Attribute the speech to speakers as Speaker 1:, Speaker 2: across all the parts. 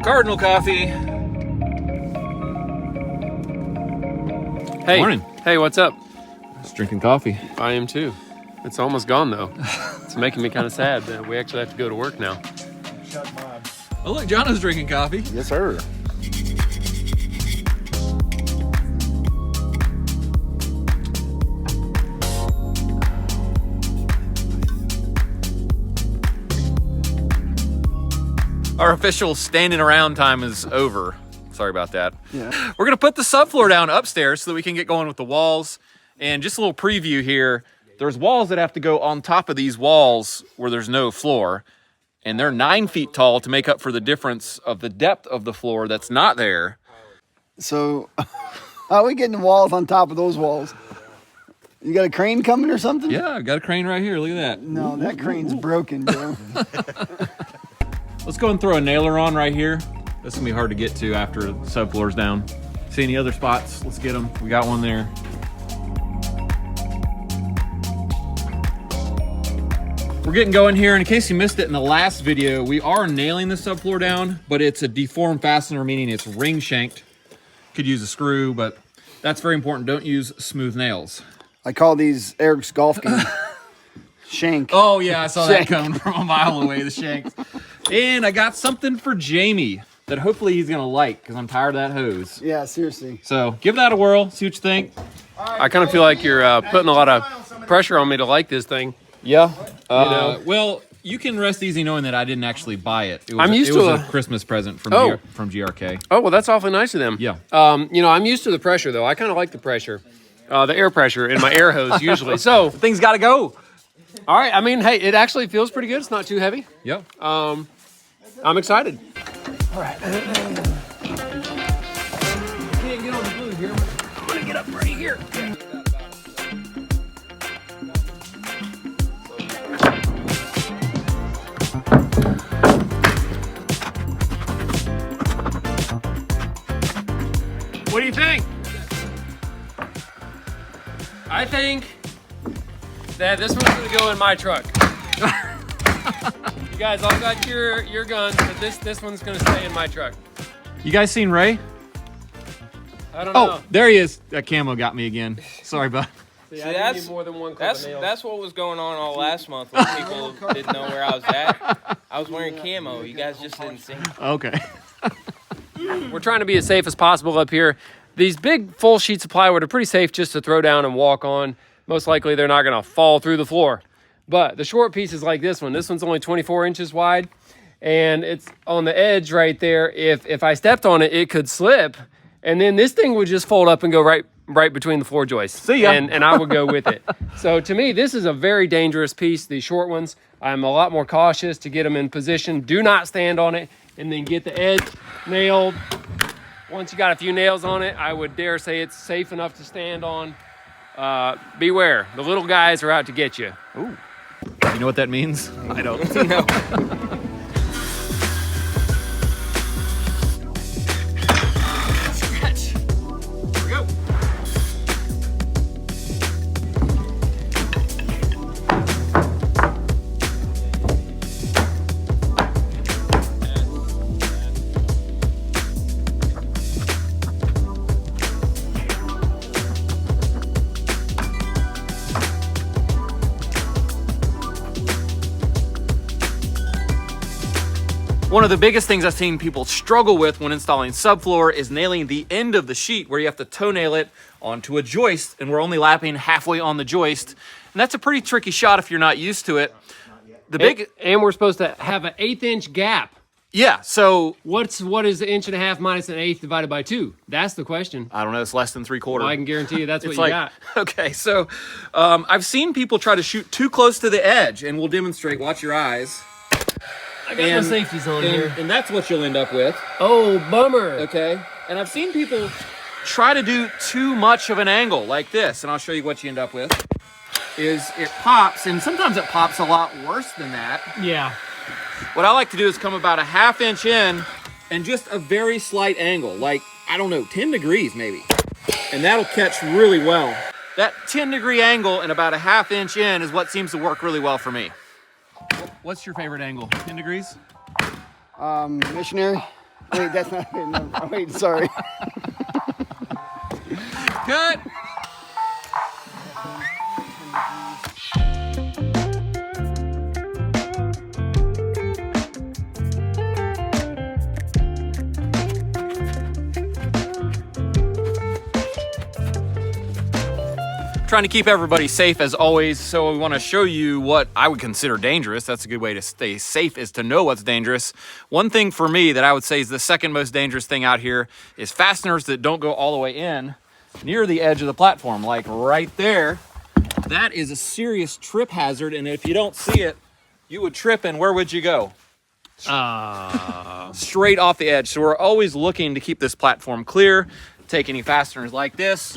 Speaker 1: Cardinal coffee.
Speaker 2: Hey.
Speaker 1: Morning.
Speaker 2: Hey, what's up?
Speaker 1: Just drinking coffee.
Speaker 2: I am too. It's almost gone though. It's making me kind of sad that we actually have to go to work now.
Speaker 1: Oh look, Jono's drinking coffee.
Speaker 3: Yes, sir.
Speaker 1: Our official standing around time is over. Sorry about that.
Speaker 3: Yeah.
Speaker 1: We're gonna put the subfloor down upstairs so that we can get going with the walls. And just a little preview here. There's walls that have to go on top of these walls where there's no floor. And they're 9 feet tall to make up for the difference of the depth of the floor that's not there.
Speaker 3: So, how are we getting the walls on top of those walls? You got a crane coming or something?
Speaker 1: Yeah, I've got a crane right here. Look at that.
Speaker 3: No, that crane's broken, bro.
Speaker 1: Let's go and throw a nailer on right here. This is gonna be hard to get to after the subfloor's down. See any other spots? Let's get them. We got one there. We're getting going here. In case you missed it in the last video, we are nailing the subfloor down, but it's a deformed fastener, meaning it's ring shanked. Could use a screw, but that's very important. Don't use smooth nails.
Speaker 3: I call these Eric's golf game. Shank.
Speaker 1: Oh yeah, I saw that
Speaker 3: Shank.
Speaker 1: coming from a mile away, the shanks. And I got something for Jamie that hopefully he's gonna like, because I'm tired of that hose.
Speaker 3: Yeah, seriously.
Speaker 1: So give that a whirl, see what you think.
Speaker 2: I kind of feel like you're putting a lot of pressure on me to like this thing.
Speaker 1: Yeah.
Speaker 2: know?
Speaker 1: Well, you can rest easy knowing that I didn't actually buy it. It was,
Speaker 2: I'm used
Speaker 1: it
Speaker 2: to
Speaker 1: was
Speaker 2: a-
Speaker 1: a Christmas present from,
Speaker 2: Oh.
Speaker 1: from GRK.
Speaker 2: Oh, well, that's awfully nice of them.
Speaker 1: Yeah.
Speaker 2: You know, I'm used to the pressure though. I kind of like the pressure, the air pressure in my air hose usually. So
Speaker 1: Things gotta go.
Speaker 2: all right. I mean, hey, it actually feels pretty good. It's not too heavy.
Speaker 1: Yep.
Speaker 2: I'm excited.
Speaker 3: All right.
Speaker 2: Can't get on the glue here. I'm gonna get up right here. What do you think? I think that this one's gonna go in my truck. You guys all got your guns, but this one's gonna stay in my truck.
Speaker 1: You guys seen Ray?
Speaker 2: I don't know.
Speaker 1: Oh, there he is. That camo got me again. Sorry, bud.
Speaker 2: See,
Speaker 4: See,
Speaker 2: I
Speaker 4: that's-
Speaker 2: didn't need more than one clip of nails.
Speaker 4: That's what was going on all last month when people didn't know where I was at. I was wearing camo. You guys just didn't see me.
Speaker 1: Okay.
Speaker 2: We're trying to be as safe as possible up here. These big full sheets of plywood are pretty safe just to throw down and walk on. Most likely they're not gonna fall through the floor. But the short pieces like this one's only 24 inches wide and it's on the edge right there. If I stepped on it, it could slip and then this thing would just fold up and go right between the floor joists.
Speaker 1: See ya.
Speaker 2: And I would go with it. So to me, this is a very dangerous piece. These short ones, I'm a lot more cautious to get them in position. Do not stand on it and then get the edge nailed. Once you got a few nails on it, I would dare say it's safe enough to stand on. Beware, the little guys are out to get you.
Speaker 1: Ooh. You know what that means? I don't.
Speaker 4: No.
Speaker 2: Stretch. Here we go.
Speaker 1: One of the biggest things I've seen people struggle with when installing subfloor is nailing the end of the sheet where you have to toe nail it onto a joist and we're only lapping halfway on the joist. And that's a pretty tricky shot if you're not used to it. The big,
Speaker 2: And we're supposed to have an 1/8 inch gap.
Speaker 1: yeah, so
Speaker 2: What is an inch and a half minus an eighth divided by 2? That's the question.
Speaker 1: I don't know, it's less than 3/4.
Speaker 2: Well, I can guarantee you that's what
Speaker 1: It's
Speaker 2: you
Speaker 1: like,
Speaker 2: got.
Speaker 1: okay, so I've seen people try to shoot too close to the edge and we'll demonstrate, watch your eyes.
Speaker 2: I got my safeties on here.
Speaker 1: And that's what you'll end up with.
Speaker 2: Oh, bummer.
Speaker 1: Okay, and I've seen people try to do too much of an angle like this, and I'll show you what you end up with. Is it pops, and sometimes it pops a lot worse than that.
Speaker 2: Yeah.
Speaker 1: What I like to do is come about a 1/2 inch in and just a very slight angle, like, I don't know, 10 degrees maybe. And that'll catch really well. That 10-degree angle and about a 1/2 inch in is what seems to work really well for me. What's your favorite angle? 10 degrees?
Speaker 3: Missionary. Wait, that's not. Wait, no, oh, wait, sorry.
Speaker 1: Cut. Trying to keep everybody safe as always, so we want to show you what I would consider dangerous. That's a good way to stay safe, is to know what's dangerous. One thing for me that I would say is the second most dangerous thing out here is fasteners that don't go all the way in near the edge of the platform, like right there. That is a serious trip hazard, and if you don't see it, you would trip, and where would you go? Straight off the edge. So we're always looking to keep this platform clear. Take any fasteners like this,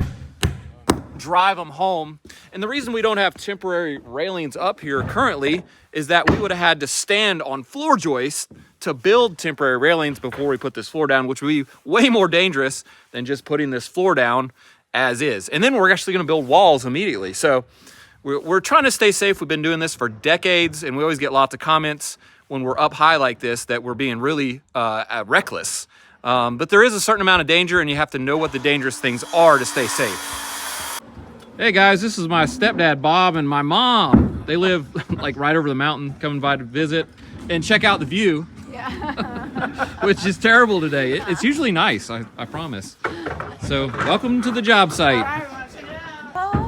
Speaker 1: drive them home. And the reason we don't have temporary railings up here currently is that we would have had to stand on floor joists to build temporary railings before we put this floor down, which would be way more dangerous than just putting this floor down as is. And then we're actually going to build walls immediately. So we're trying to stay safe. We've been doing this for decades, and we always get lots of comments when we're up high like this that we're being really reckless. But there is a certain amount of danger, and you have to know what the dangerous things are to stay safe. Hey guys, this is my stepdad Bob and my mom. They live like right over the mountain. Come by to visit and check out the view. Yeah. Which is terrible today. It's usually nice, I promise. So welcome to the job site.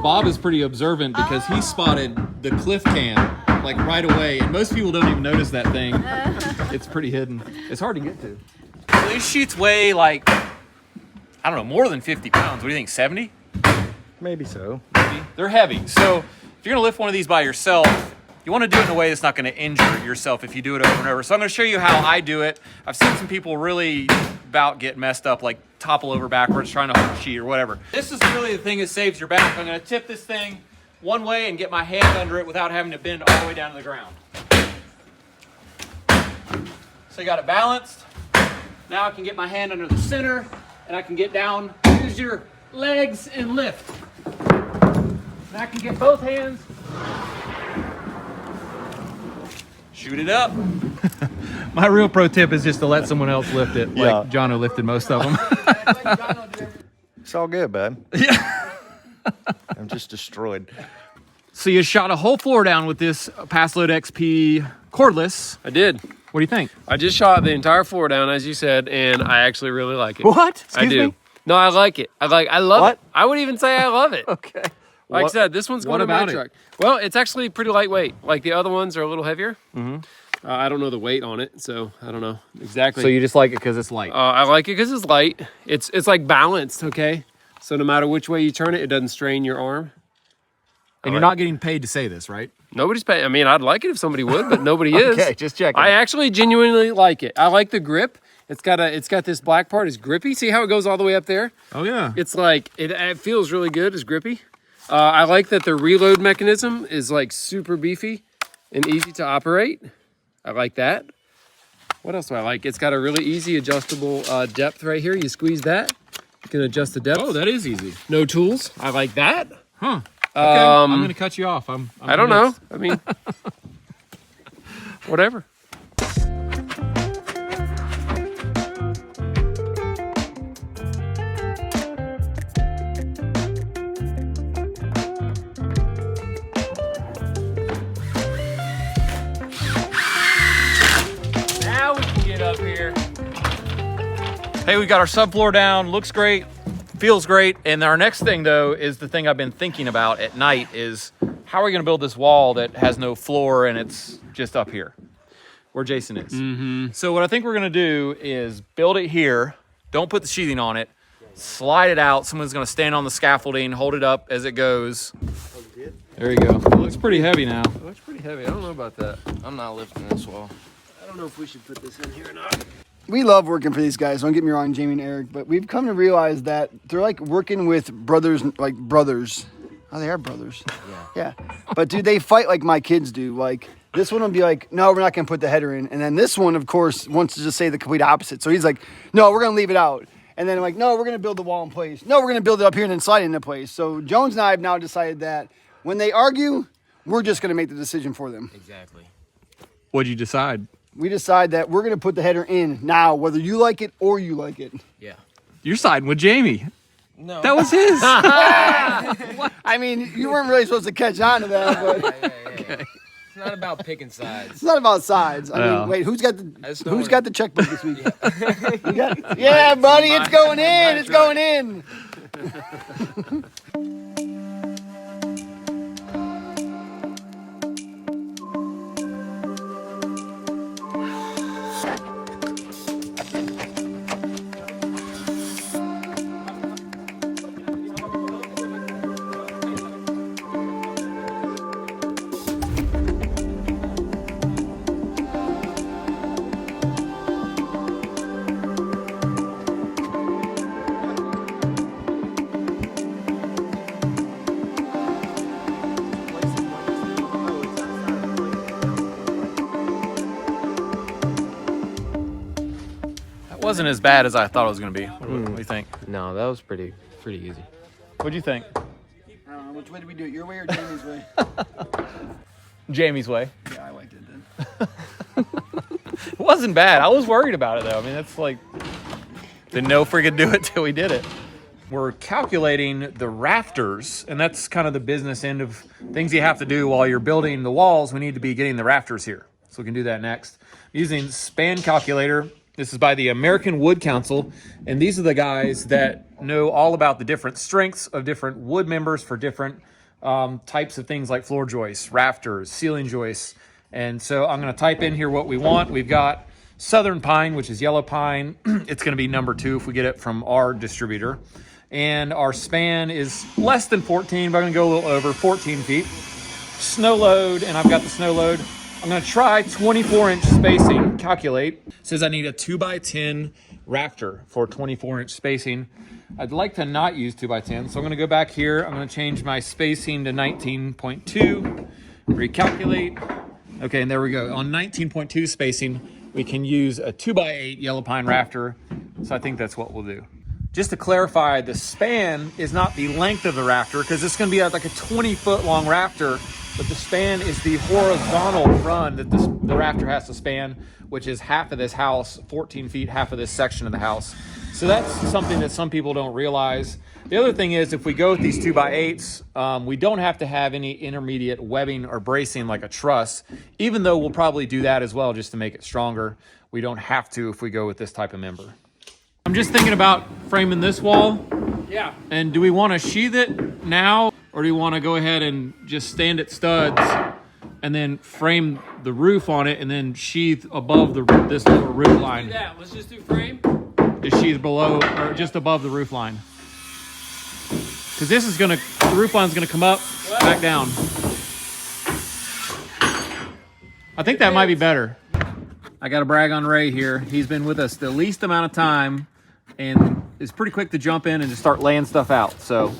Speaker 1: Bob is pretty observant because he spotted the cliff cam like right away, and most people don't even notice that thing. It's pretty hidden. It's hard to get to. So these sheets weigh like, I don't know, more than 50 pounds. What do you think, 70?
Speaker 5: Maybe so.
Speaker 1: Maybe. They're heavy. So if you're gonna lift one of these by yourself, you wanna do it in a way that's not gonna injure yourself if you do it over and over. So I'm gonna show you how I do it. I've seen some people really about get messed up, like topple over backwards, trying to hold a sheet or whatever. This is really the thing that saves your back. I'm gonna tip this thing one way and get my hand under it without having to bend all the way down to the ground. So you got it balanced. Now I can get my hand under the center and I can get down, use your legs and lift. And I can get both hands. Shoot it up. My real pro tip is just to let someone else lift it, like Jono lifted most of them.
Speaker 5: It's all good, bud.
Speaker 1: Yeah.
Speaker 5: I'm just destroyed.
Speaker 1: So you shot a whole floor down with this Passload XP cordless.
Speaker 2: I did.
Speaker 1: What do you think?
Speaker 2: I just shot the entire floor down, as you said, and I actually really like it.
Speaker 1: What?
Speaker 2: I do.
Speaker 1: Me?
Speaker 2: No, I like it. I love
Speaker 1: What?
Speaker 2: it. I would even say I love it.
Speaker 1: Okay.
Speaker 2: Like I said, this one's going to my truck. Well, it's actually pretty lightweight. Like the other ones are a little heavier. Mm-hmm. I don't know the weight on it, so I don't know exactly.
Speaker 1: So you just like it because it's light?
Speaker 2: I like it because it's light. It's like balanced, okay? So no matter which way you turn it, it doesn't strain your arm.
Speaker 1: And you're not getting paid to say this, right?
Speaker 2: Nobody's paying. I mean, I'd like it if somebody would, but nobody is.
Speaker 1: Okay, just checking.
Speaker 2: I actually genuinely like it. I like the grip. It's got this black part is grippy. See how it goes all the way up there?
Speaker 1: Oh yeah.
Speaker 2: It's like it feels really good. It's grippy. I like that the reload mechanism is like super beefy and easy to operate. I like that. What else do I like? It's got a really easy adjustable depth right here. You squeeze that, you can adjust the depth.
Speaker 1: Oh, that is easy.
Speaker 2: No tools. I like that.
Speaker 1: Huh. Okay, I'm going to cut you off.
Speaker 2: I don't know. I mean, whatever. Now we can get up here.
Speaker 1: Hey, we got our subfloor down. Looks great. Feels great. And our next thing, though, is the thing I've been thinking about at night is how are we going to build this wall that has no floor and it's just up here where Jason is. Mm-hmm. So what I think we're going to do is build it here. Don't put the sheathing on it. Slide it out. Someone's going to stand on the scaffolding, hold it up as it goes. There you go. It looks pretty heavy now.
Speaker 2: It looks pretty heavy. I don't know about that.
Speaker 4: I'm not lifting this wall.
Speaker 2: I don't know if we should put this in here or not.
Speaker 3: We love working for these guys. Don't get me wrong, Jamie and Eric, but we've come to realize that they're like working with brothers, like brothers. Oh, they are brothers. Yeah. But dude, they fight like my kids do. Like this one will be like, no, we're not gonna put the header in, and then this one, of course, wants to just say the complete opposite. So he's like, no, we're gonna leave it out. And then I'm like, no, we're gonna build the wall in place. No, we're gonna build it up here and then slide it into place. So Jones and I have now decided that when they argue, we're just gonna make the decision for them.
Speaker 4: Exactly.
Speaker 1: What'd you decide?
Speaker 3: we decide that we're going to put the header in now, whether you like it or you like it.
Speaker 4: Yeah.
Speaker 1: You're siding with Jamie.
Speaker 4: No.
Speaker 1: That was his.
Speaker 3: I mean, you weren't really supposed to catch on to that, but
Speaker 4: Yeah. It's not about picking sides.
Speaker 3: it's not about sides. I
Speaker 1: No.
Speaker 3: mean, wait, who's got
Speaker 4: just
Speaker 3: the
Speaker 4: don't
Speaker 3: checkbook this week? You got- yeah, buddy, it's going in. It's going in.
Speaker 1: Wasn't as bad as I thought it was going to be. What do you think?
Speaker 2: No, that was pretty easy.
Speaker 1: What'd you think?
Speaker 3: I don't know, which way did we do it? Your way or Jamie's way?
Speaker 1: Jamie's way.
Speaker 3: Yeah, I liked it then.
Speaker 1: It wasn't bad. I was worried about it though. I mean, that's like, didn't know if we could do it till we did it. We're calculating the rafters, and that's kind of the business end of things you have to do while you're building the walls. We need to be getting the rafters here. So we can do that next. Using span calculator. This is by the American Wood Council, and these are the guys that know all about the different strengths of different wood members for different types of things like floor joists, rafters, ceiling joists. And so I'm going to type in here what we want. We've got southern pine, which is yellow pine. It's going to be number 2 if we get it from our distributor. And our span is less than 14, but I'm going to go a little over 14 feet. Snow load, and I've got the snow load. I'm going to try 24-inch spacing, calculate. It says I need a 2x10 rafter for 24-inch spacing. I'd like to not use 2x10, so I'm going to go back here. I'm going to change my spacing to 19.2, recalculate. Okay, and there we go. On 19.2 spacing, we can use a 2x8 yellow pine rafter, so I think that's what we'll do. Just to clarify, the span is not the length of the rafter, because it's going to be like a 20-foot long rafter, but the span is the horizontal run that the rafter has to span, which is half of this house, 14 feet, half of this section of the house. So that's something that some people don't realize. The other thing is, if we go with these 2x8s, we don't have to have any intermediate webbing or bracing like a truss, even though we'll probably do that as well just to make it stronger. We don't have to if we go with this type of member. I'm just thinking about framing this wall.
Speaker 2: Yeah.
Speaker 1: And do we want to sheath it now, or do we want to go ahead and just stand at studs and then frame the roof on it and then sheath above this lower roof line?
Speaker 2: Yeah, let's just do frame.
Speaker 1: Just sheath below or just above the roof line. Because this is the roof line's gonna come up, back down. I think that might be better. I gotta brag on Ray here. He's been with us the least amount of time and is pretty quick to jump in and just start laying stuff out. So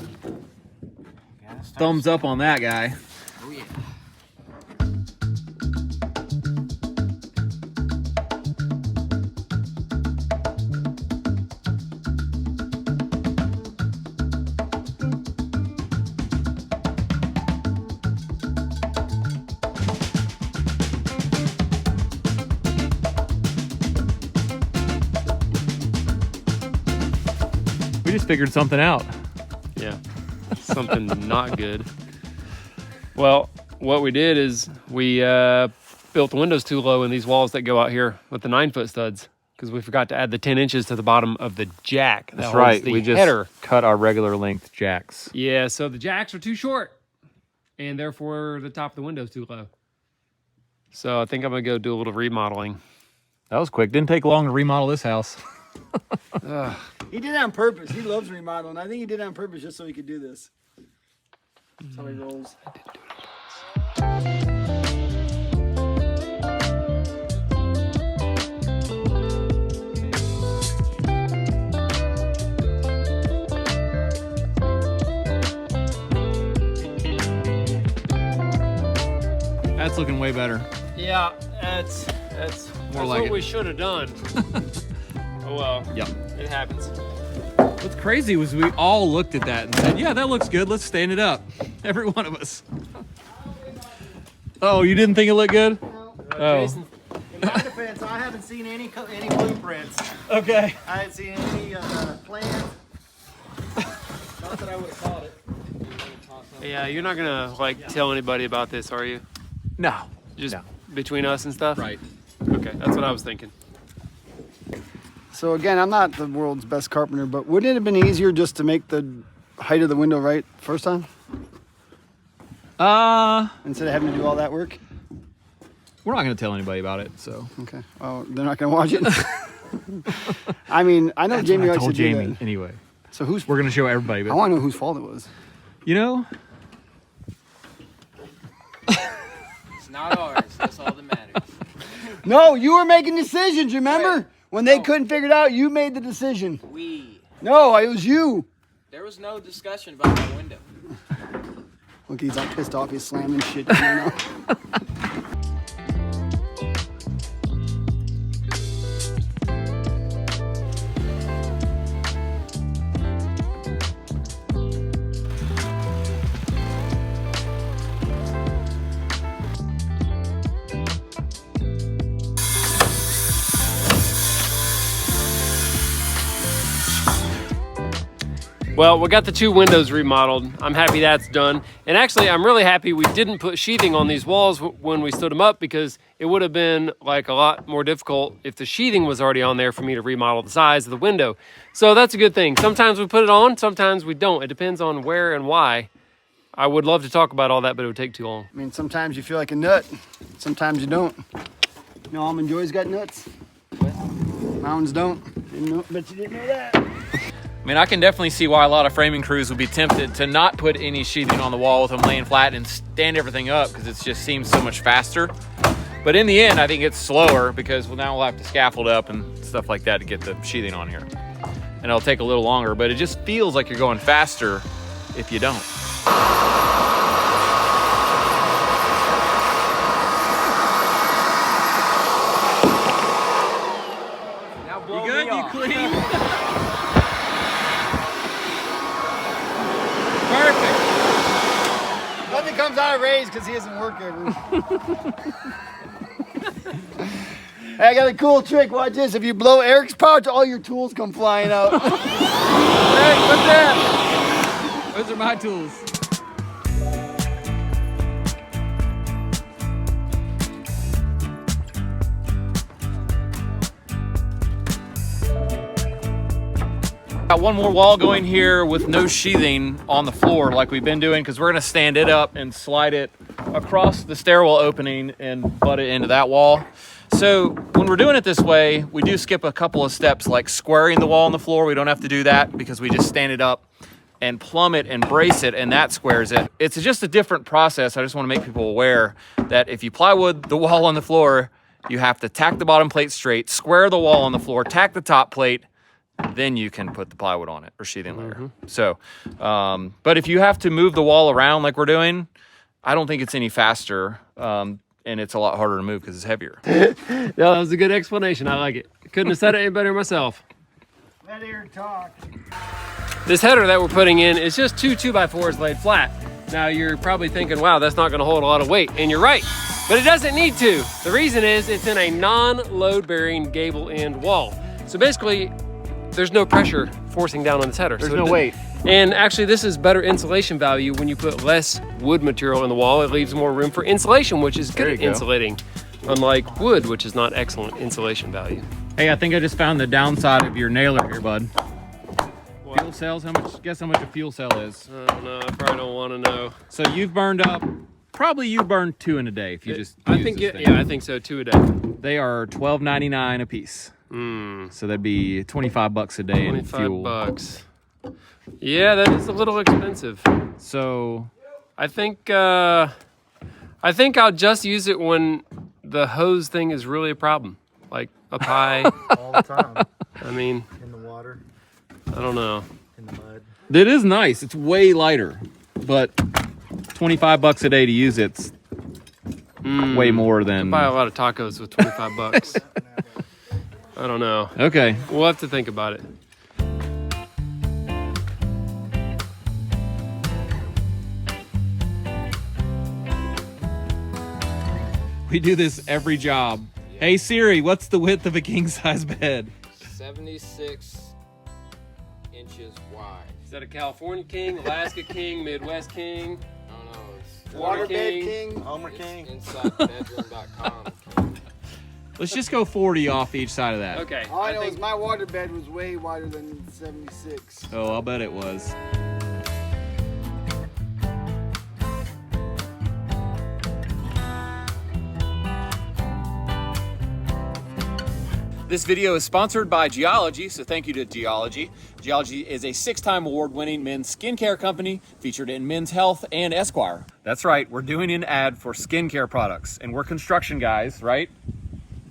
Speaker 1: thumbs up on that guy.
Speaker 4: Oh, yeah.
Speaker 1: We just figured something out.
Speaker 2: Yeah, something not good. Well, what we did is we built the windows too low in these walls that go out here with the 9-foot studs, because we forgot to add the 10 inches to the bottom of the jack.
Speaker 1: That's right.
Speaker 2: The
Speaker 1: We just
Speaker 2: header.
Speaker 1: cut our regular length jacks.
Speaker 2: Yeah, so the jacks are too short, and therefore the top of the window's too low. So I think I'm gonna go do a little remodeling.
Speaker 1: That was quick. Didn't take long to remodel this house.
Speaker 3: He did it on purpose. He loves remodeling. I think he did it on purpose just so he could do this. That's how he rolls.
Speaker 1: That's looking way better.
Speaker 2: Yeah, that's
Speaker 1: More like
Speaker 2: what
Speaker 1: it.
Speaker 2: we should have done. Oh well.
Speaker 1: Yep.
Speaker 2: It happens.
Speaker 1: What's crazy was we all looked at that and said, yeah, that looks good. Let's stand it up. Every one of us. Oh, you didn't think it looked good? Oh.
Speaker 2: Jason,
Speaker 3: In my defense, I haven't seen any blueprints.
Speaker 1: Okay.
Speaker 3: I haven't seen any plans. Not that I would have caught it.
Speaker 2: Yeah, you're not gonna like tell anybody about this, are you?
Speaker 1: No.
Speaker 2: Just
Speaker 1: No.
Speaker 2: between us and stuff?
Speaker 1: Right.
Speaker 2: Okay, that's what I was thinking.
Speaker 3: So again, I'm not the world's best carpenter, but wouldn't it have been easier just to make the height of the window right first time? Instead of having to do all that work?
Speaker 1: We're not going to tell anybody about it, so.
Speaker 3: Okay. Well, they're not going to watch it. I mean, I know
Speaker 1: That's
Speaker 3: Jamie
Speaker 1: what I
Speaker 3: likes to
Speaker 1: told
Speaker 3: do
Speaker 1: Jamie
Speaker 3: that.
Speaker 1: anyway.
Speaker 3: So who's?
Speaker 1: We're going to show everybody,
Speaker 3: I
Speaker 1: but
Speaker 3: want to know whose fault it was.
Speaker 1: you know,
Speaker 4: It's not ours. That's all that matters.
Speaker 3: No, you were making decisions. Remember when they couldn't figure it out? You made the decision. No, it was you.
Speaker 4: There was no discussion about my window.
Speaker 3: Look, he's all pissed off. He's slamming shit down now.
Speaker 2: Well, we got the 2 windows remodeled. I'm happy that's done. And actually, I'm really happy we didn't put sheathing on these walls when we stood them up, because it would have been like a lot more difficult if the sheathing was already on there for me to remodel the size of the window. So that's a good thing. Sometimes we put it on, sometimes we don't. It depends on where and why. I would love to talk about all that, but it would take too long.
Speaker 3: I mean, sometimes you feel like a nut. Sometimes you don't. You know, Almond Joy's got nuts. Mountains don't. Bet you didn't know that.
Speaker 1: I mean, I can definitely see why a lot of framing crews would be tempted to not put any sheathing on the wall with them laying flat and stand everything up, because it just seems so much faster. But in the end, I think it's slower, because now we'll have to scaffold up and stuff like that to get the sheathing on here. And it'll take a little longer, but it just feels like you're going faster if you don't. You good? You clean? Perfect.
Speaker 3: Nothing comes out of Ray's because he doesn't work ever. Hey, I got a cool trick. Watch this. If you blow Eric's pouch, all your tools come flying out.
Speaker 1: Hey, what's that? Those are my tools. Got one more wall going here with no sheathing on the floor like we've been doing, because we're going to stand it up and slide it across the stairwell opening and butt it into that wall. So when we're doing it this way, we do skip a couple of steps, like squaring the wall on the floor. We don't have to do that because we just stand it up and plumb it and brace it, and that squares it. It's just a different process. I just want to make people aware that if you plywood the wall on the floor, you have to tack the bottom plate straight, square the wall on the floor, tack the top plate, then you can put the plywood on it or sheathing layer. So, but if you have to move the wall around like we're doing, I don't think it's any faster, and it's a lot harder to move because it's heavier.
Speaker 2: Yeah, that was a good explanation. I like it. Couldn't have said it any better myself.
Speaker 3: Let Eric talk.
Speaker 2: This header that we're putting in is just 2 2x4s laid flat. Now you're probably thinking, wow, that's not gonna hold a lot of weight, and you're right, but it doesn't need to. The reason is it's in a non-load bearing gable end wall. So basically, there's no pressure forcing down on this header.
Speaker 1: There's
Speaker 2: so
Speaker 1: no weight.
Speaker 2: And actually this is better insulation value when you put less wood material in the wall. It leaves more room for insulation, which is good at insulating, unlike wood, which is not excellent insulation value.
Speaker 1: Hey, I think I just found the downside of your nailer here, bud.
Speaker 2: What?
Speaker 1: Fuel cells, guess how much a fuel cell is?
Speaker 2: I don't know, I probably don't want to know.
Speaker 1: So you've burned up, probably you burned 2 in a day if you just
Speaker 2: I
Speaker 1: use
Speaker 2: think,
Speaker 1: this thing.
Speaker 2: yeah, I think so, 2 a day.
Speaker 1: They are $12.99 a piece. So that'd be $25 a day in
Speaker 2: 25
Speaker 1: fuel.
Speaker 2: bucks. Yeah, that is a little expensive.
Speaker 1: So
Speaker 2: I think I'll just use it when the hose thing is really a problem, like up high.
Speaker 5: All the time.
Speaker 2: I mean,
Speaker 5: In the water,
Speaker 2: I don't know.
Speaker 5: in the mud.
Speaker 1: it is nice. It's way lighter, but $25 a day to use it's way more than.
Speaker 2: Buy a lot of tacos with 25 bucks. I don't know.
Speaker 1: Okay.
Speaker 2: We'll have to think about it.
Speaker 1: We do this every job. Hey Siri, what's the width of a king size bed?
Speaker 2: 76 inches wide. Is that a California king, Alaska king, Midwest king? I don't know. It's
Speaker 3: Waterbed king.
Speaker 5: Homer King.
Speaker 2: InsideTheBedroom.com.
Speaker 1: Let's just go 40 off each side of that.
Speaker 2: Okay.
Speaker 3: All I know is my waterbed was way wider than 76.
Speaker 1: Oh, I'll bet it was. This video is sponsored by Geology, so thank you to Geology. Geology is a 6-time award-winning men's skincare company featured in Men's Health and Esquire. That's right, we're doing an ad for skincare products, and we're construction guys, right?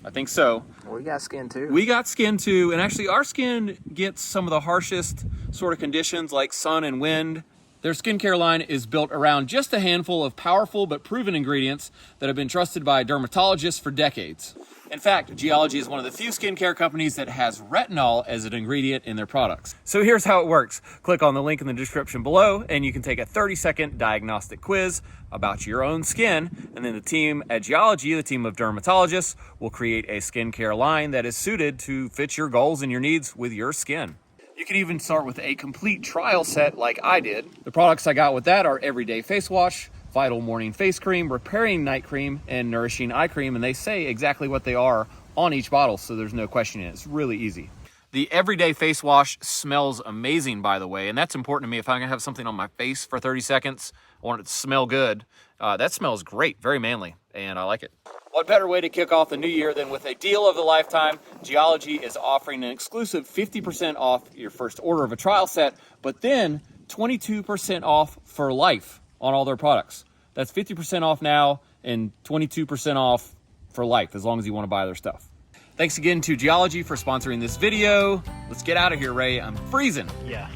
Speaker 1: I think so.
Speaker 4: We got skin too.
Speaker 1: We got skin too, and actually our skin gets some of the harshest sort of conditions like sun and wind. Their skincare line is built around just a handful of powerful but proven ingredients that have been trusted by dermatologists for decades. In fact, Geology is one of the few skincare companies that has retinol as an ingredient in their products. So here's how it works. Click on the link in the description below and you can take a 30-second diagnostic quiz about your own skin, and then the team at Geology, the team of dermatologists, will create a skincare line that is suited to fit your goals and your needs with your skin. You can even start with a complete trial set like I did. The products I got with that are Everyday Face Wash, Vital Morning Face Cream, Repairing Night Cream, and Nourishing Eye Cream, and they say exactly what they are on each bottle, so there's no questioning it. It's really easy. The Everyday Face Wash smells amazing, by the way, and that's important to me. If I'm gonna have something on my face for 30 seconds, I want it to smell good. That smells great, very manly, and I like it. What better way to kick off the new year than with a deal of the lifetime? Geology is offering an exclusive 50% off your first order of a trial set, but then 22% off for life on all their products. That's 50% off now and 22% off for life, as long as you want to buy their stuff. Thanks again to Geology for sponsoring this video. Let's get out of here, Ray. I'm freezing.
Speaker 5: Yeah.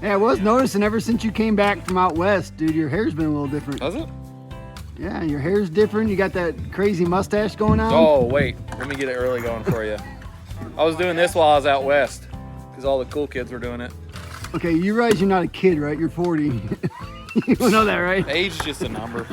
Speaker 3: Yeah, I was noticing ever since you came back from out west, dude, your hair's been a little different.
Speaker 1: Does it?
Speaker 3: Yeah, your hair's different. You got that crazy mustache going on.
Speaker 1: Oh, wait. Let me get it early going for you. I was doing this while I was out west because all the cool kids were doing it.
Speaker 3: Okay, you realize you're not a kid, right? You're 40. You know that, right?
Speaker 1: Age is just a number.